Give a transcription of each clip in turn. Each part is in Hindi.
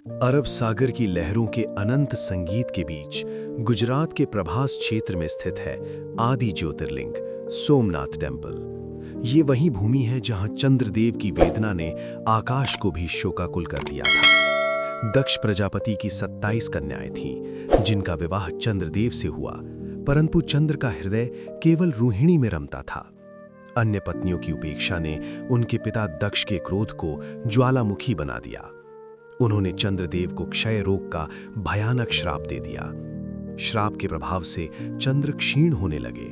अरब सागर की लहरों के अनंत संगीत के बीच गुजरात के प्रभास क्षेत्र में स्थित है आदि ज्योतिर्लिंग सोमनाथ टेम्पल। ये वही भूमि है जहां चंद्रदेव की वेदना ने आकाश को भी शोकाकुल कर दिया था। दक्ष प्रजापति की 27 कन्याएं थीं, जिनका विवाह चंद्रदेव से हुआ, परंतु चंद्र का हृदय केवल रोहिणी में रमता था। अन्य पत्नियों की उपेक्षा ने उनके पिता दक्ष के क्रोध को ज्वालामुखी बना दिया। उन्होंने चंद्रदेव को क्षय रोग का भयानक श्राप दे दिया। श्राप के प्रभाव से चंद्र क्षीण होने लगे,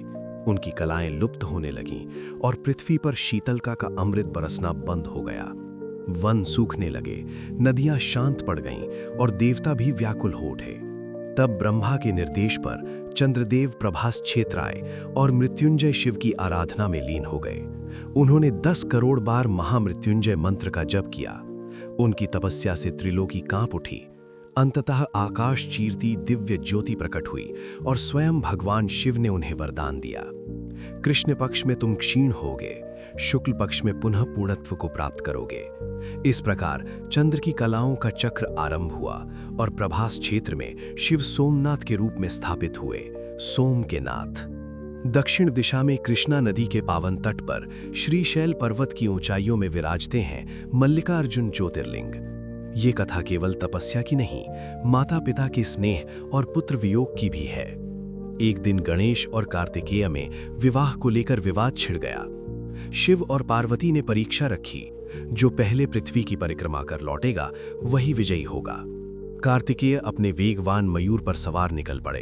उनकी कलाएं लुप्त होने लगीं और पृथ्वी पर शीतलता का अमृत बरसना बंद हो गया। वन सूखने लगे, नदियां शांत पड़ गईं और देवता भी व्याकुल हो उठे। तब ब्रह्मा के निर्देश पर चंद्रदेव प्रभास क्षेत्र आए और मृत्युंजय शिव की आराधना में लीन हो गए। उन्होंने 10 करोड़ बार महामृत्युंजय मंत्र का जप किया। उनकी तपस्या से त्रिलोकी कांप उठी। अंततः आकाश चीरती दिव्य ज्योति प्रकट हुई और स्वयं भगवान शिव ने उन्हें वरदान दिया। कृष्ण पक्ष में तुम क्षीण होगे, शुक्ल पक्ष में पुनः पूर्णत्व को प्राप्त करोगे। इस प्रकार चंद्र की कलाओं का चक्र आरंभ हुआ और प्रभास क्षेत्र में शिव सोमनाथ के रूप में स्थापित हुए, सोम के नाथ। दक्षिण दिशा में कृष्णा नदी के पावन तट पर श्रीशैल पर्वत की ऊंचाइयों में विराजते हैं मल्लिकार्जुन ज्योतिर्लिंग। ये कथा केवल तपस्या की नहीं, माता पिता के स्नेह और पुत्र वियोग की भी है। एक दिन गणेश और कार्तिकेय में विवाह को लेकर विवाद छिड़ गया। शिव और पार्वती ने परीक्षा रखी, जो पहले पृथ्वी की परिक्रमा कर लौटेगा वही विजयी होगा। कार्तिकेय अपने वेगवान मयूर पर सवार निकल पड़े।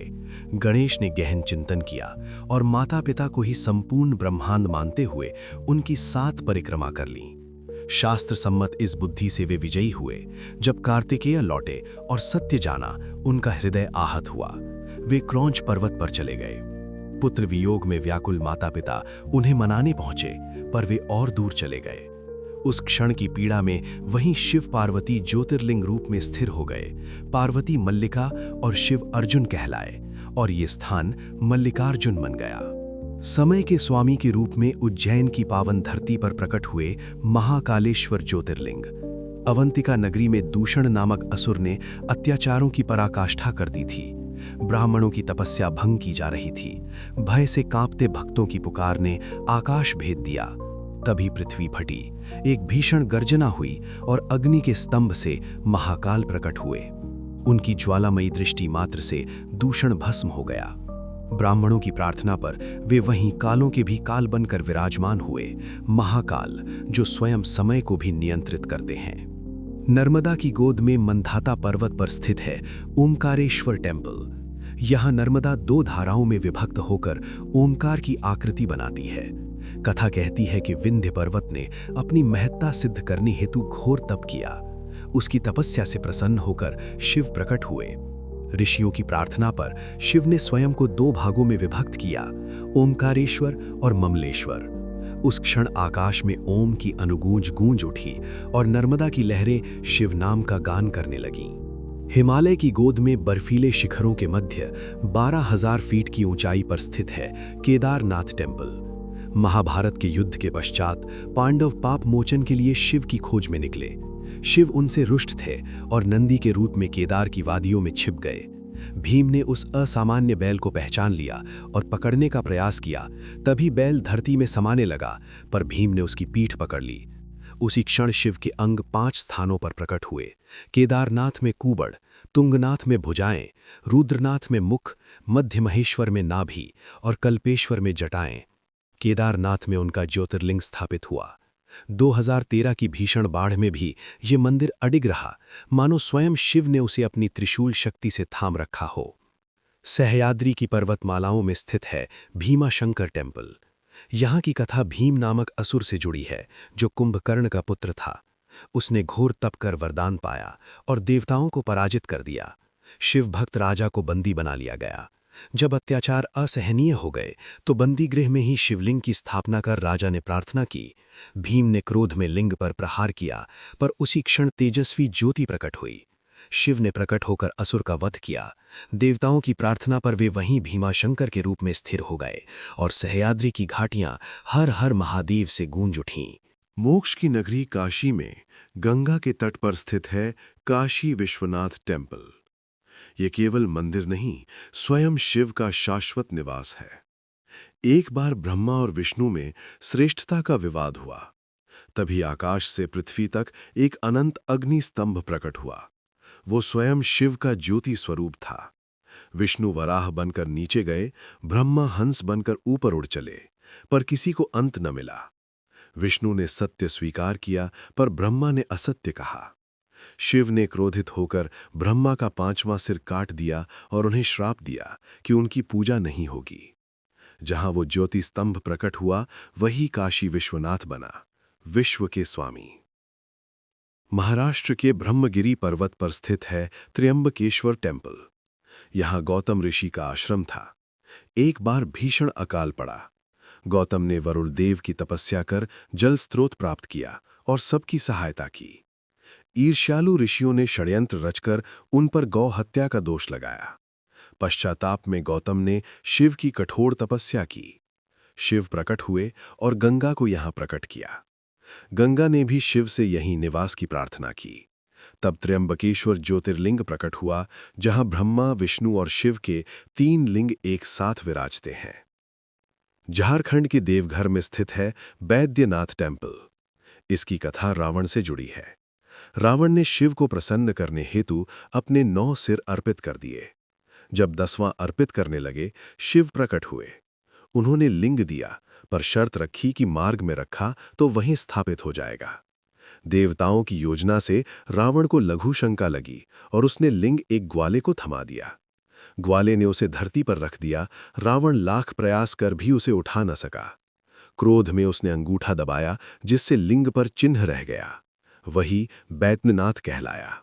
गणेश ने गहन चिंतन किया और माता पिता को ही संपूर्ण ब्रह्मांड मानते हुए उनकी 7 परिक्रमा कर लीं। शास्त्र सम्मत इस बुद्धि से वे विजयी हुए। जब कार्तिकेय लौटे और सत्य जाना, उनका हृदय आहत हुआ। वे क्रौंच पर्वत पर चले गए। पुत्र वियोग में व्याकुल माता पिता उन्हें मनाने पहुंचे, पर वे और दूर चले गए। उस क्षण की पीड़ा में वहीं शिव पार्वती ज्योतिर्लिंग रूप में स्थिर हो गए। पार्वती मल्लिका और शिव अर्जुन कहलाए और ये स्थान मल्लिकार्जुन बन गया। समय के स्वामी के रूप में उज्जैन की पावन धरती पर प्रकट हुए महाकालेश्वर ज्योतिर्लिंग। अवंतिका नगरी में दूषण नामक असुर ने अत्याचारों की पराकाष्ठा कर दी थी। ब्राह्मणों की तपस्या भंग की जा रही थी। भय से कांपते भक्तों की पुकार ने आकाश भेद दिया। तभी पृथ्वी फटी, एक भीषण गर्जना हुई और अग्नि के स्तंभ से महाकाल प्रकट हुए। उनकी ज्वालामयी दृष्टि मात्र से दूषण भस्म हो गया। ब्राह्मणों की प्रार्थना पर वे वहीं कालों के भी काल बनकर विराजमान हुए, महाकाल जो स्वयं समय को भी नियंत्रित करते हैं। नर्मदा की गोद में मंधाता पर्वत पर स्थित है ओमकारेश्वर टेम्पल। यहाँ नर्मदा 2 धाराओं में विभक्त होकर ओमकार की आकृति बनाती है। कथा कहती है कि विंध्य पर्वत ने अपनी महत्ता सिद्ध करने हेतु घोर तप किया। उसकी तपस्या से प्रसन्न होकर शिव प्रकट हुए। ऋषियों की प्रार्थना पर शिव ने स्वयं को 2 भागों में विभक्त किया, ओमकारेश्वर और ममलेश्वर। उस क्षण आकाश में ओम की अनुगूंज गूंज उठी और नर्मदा की लहरें शिव नाम का गान करने लगीं। हिमालय की गोद में बर्फीले शिखरों के मध्य 12,000 फीट की ऊंचाई पर स्थित है केदारनाथ टेम्पल। महाभारत के युद्ध के पश्चात पांडव पाप मोचन के लिए शिव की खोज में निकले। शिव उनसे रुष्ट थे और नंदी के रूप में केदार की वादियों में छिप गए। भीम ने उस असामान्य बैल को पहचान लिया और पकड़ने का प्रयास किया। तभी बैल धरती में समाने लगा, पर भीम ने उसकी पीठ पकड़ ली। उसी क्षण शिव के अंग 5 स्थानों पर प्रकट हुए। केदारनाथ में कूबड़, तुंगनाथ में भुजाएं, रुद्रनाथ में मुख, मध्य महेश्वर में नाभि और कल्पेश्वर में जटाएं। केदारनाथ में उनका ज्योतिर्लिंग स्थापित हुआ। 2013 की भीषण बाढ़ में भी ये मंदिर अडिग रहा, मानो स्वयं शिव ने उसे अपनी त्रिशूल शक्ति से थाम रखा हो। सह्याद्री की पर्वतमालाओं में स्थित है भीमाशंकर टेम्पल। यहाँ की कथा भीम नामक असुर से जुड़ी है, जो कुंभकर्ण का पुत्र था। उसने घोर तप कर वरदान पाया और देवताओं को पराजित कर दिया। शिव भक्त राजा को बंदी बना लिया गया। जब अत्याचार असहनीय हो गए तो बंदी गृह में ही शिवलिंग की स्थापना कर राजा ने प्रार्थना की। भीम ने क्रोध में लिंग पर प्रहार किया, पर उसी क्षण तेजस्वी ज्योति प्रकट हुई। शिव ने प्रकट होकर असुर का वध किया। देवताओं की प्रार्थना पर वे वहीं भीमाशंकर के रूप में स्थिर हो गए और सह्याद्री की घाटियां हर हर महादेव से गूंज उठीं। मोक्ष की नगरी काशी में गंगा के तट पर स्थित है काशी विश्वनाथ टेम्पल। ये केवल मंदिर नहीं, स्वयं शिव का शाश्वत निवास है। एक बार ब्रह्मा और विष्णु में श्रेष्ठता का विवाद हुआ। तभी आकाश से पृथ्वी तक एक अनंत अग्नि स्तंभ प्रकट हुआ। वो स्वयं शिव का ज्योति स्वरूप था। विष्णु वराह बनकर नीचे गए, ब्रह्मा हंस बनकर ऊपर उड़ चले, पर किसी को अंत न मिला। विष्णु ने सत्य स्वीकार किया, पर ब्रह्मा ने असत्य कहा। शिव ने क्रोधित होकर ब्रह्मा का 5वां सिर काट दिया और उन्हें श्राप दिया कि उनकी पूजा नहीं होगी। जहां वो ज्योति स्तंभ प्रकट हुआ, वही काशी विश्वनाथ बना, विश्व के स्वामी। महाराष्ट्र के ब्रह्मगिरी पर्वत पर स्थित है त्र्यंबकेश्वर टेम्पल। यहां गौतम ऋषि का आश्रम था। एक बार भीषण अकाल पड़ा। गौतम ने वरुण देव की तपस्या कर जल स्रोत प्राप्त किया और सबकी सहायता की। ईर्ष्यालु ऋषियों ने षड्यंत्र रचकर उन पर गौ हत्या का दोष लगाया। पश्चाताप में गौतम ने शिव की कठोर तपस्या की। शिव प्रकट हुए और गंगा को यहां प्रकट किया। गंगा ने भी शिव से यहीं निवास की प्रार्थना की। तब त्र्यंबकेश्वर ज्योतिर्लिंग प्रकट हुआ, जहां ब्रह्मा, विष्णु और शिव के 3 लिंग एक साथ विराजते हैं। झारखंड के देवघर में स्थित है बैद्यनाथ टेम्पल। इसकी कथा रावण से जुड़ी है। रावण ने शिव को प्रसन्न करने हेतु अपने 9 सिर अर्पित कर दिए। जब 10वां अर्पित करने लगे, शिव प्रकट हुए। उन्होंने लिंग दिया, पर शर्त रखी कि मार्ग में रखा तो वहीं स्थापित हो जाएगा। देवताओं की योजना से रावण को लघु शंका लगी और उसने लिंग एक ग्वाले को थमा दिया। ग्वाले ने उसे धरती पर रख दिया। रावण लाख प्रयास कर भी उसे उठा न सका। क्रोध में उसने अंगूठा दबाया, जिससे लिंग पर चिन्ह रह गया। वही बैद्यनाथ कहलाया।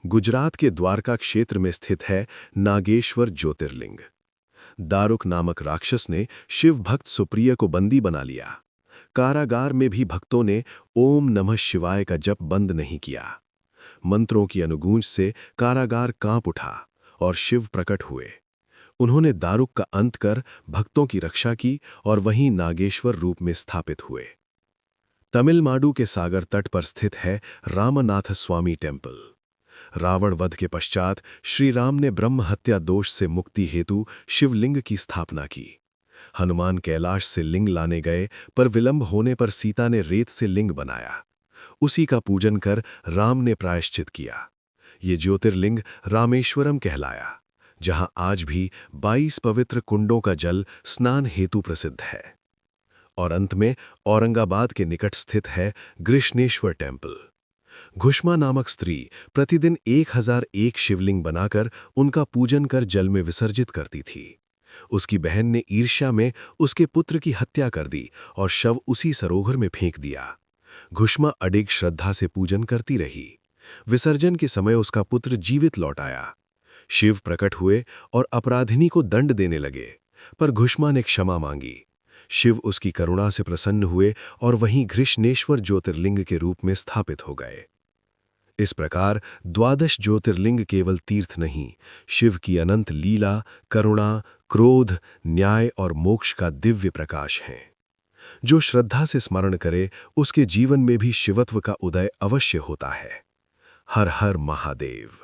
गुजरात के द्वारका क्षेत्र में स्थित है नागेश्वर ज्योतिर्लिंग। दारुक नामक राक्षस ने शिव भक्त सुप्रिय को बंदी बना लिया। कारागार में भी भक्तों ने ओम नमः शिवाय का जप बंद नहीं किया। मंत्रों की अनुगूंज से कारागार कांप उठा और शिव प्रकट हुए। उन्होंने दारुक का अंत कर भक्तों की रक्षा की और वहीं नागेश्वर रूप में स्थापित हुए। तमिलनाडु के सागर तट पर स्थित है रामनाथ स्वामी टेम्पल। रावण वध के पश्चात श्री राम ने ब्रह्म हत्या दोष से मुक्ति हेतु शिवलिंग की स्थापना की। हनुमान कैलाश से लिंग लाने गए, पर विलंब होने पर सीता ने रेत से लिंग बनाया। उसी का पूजन कर राम ने प्रायश्चित किया। ये ज्योतिर्लिंग रामेश्वरम कहलाया, जहां आज भी 22 पवित्र कुंडों का जल स्नान हेतु प्रसिद्ध है। और अंत में औरंगाबाद के निकट स्थित है गृष्णेश्वर टेम्पल। घुष्मा नामक स्त्री प्रतिदिन 1001 शिवलिंग बनाकर उनका पूजन कर जल में विसर्जित करती थी। उसकी बहन ने ईर्ष्या में उसके पुत्र की हत्या कर दी और शव उसी सरोवर में फेंक दिया। घुष्मा अडिग श्रद्धा से पूजन करती रही। विसर्जन के समय उसका पुत्र जीवित लौट आया। शिव प्रकट हुए और अपराधिनी को दंड देने लगे, पर घुष्मा ने क्षमा मांगी। शिव उसकी करुणा से प्रसन्न हुए और वहीं गृष्णेश्वर ज्योतिर्लिंग के रूप में स्थापित हो गए। इस प्रकार 12 ज्योतिर्लिंग केवल तीर्थ नहीं, शिव की अनंत लीला, करुणा, क्रोध, न्याय और मोक्ष का दिव्य प्रकाश हैं। जो श्रद्धा से स्मरण करे, उसके जीवन में भी शिवत्व का उदय अवश्य होता है। हर हर महादेव।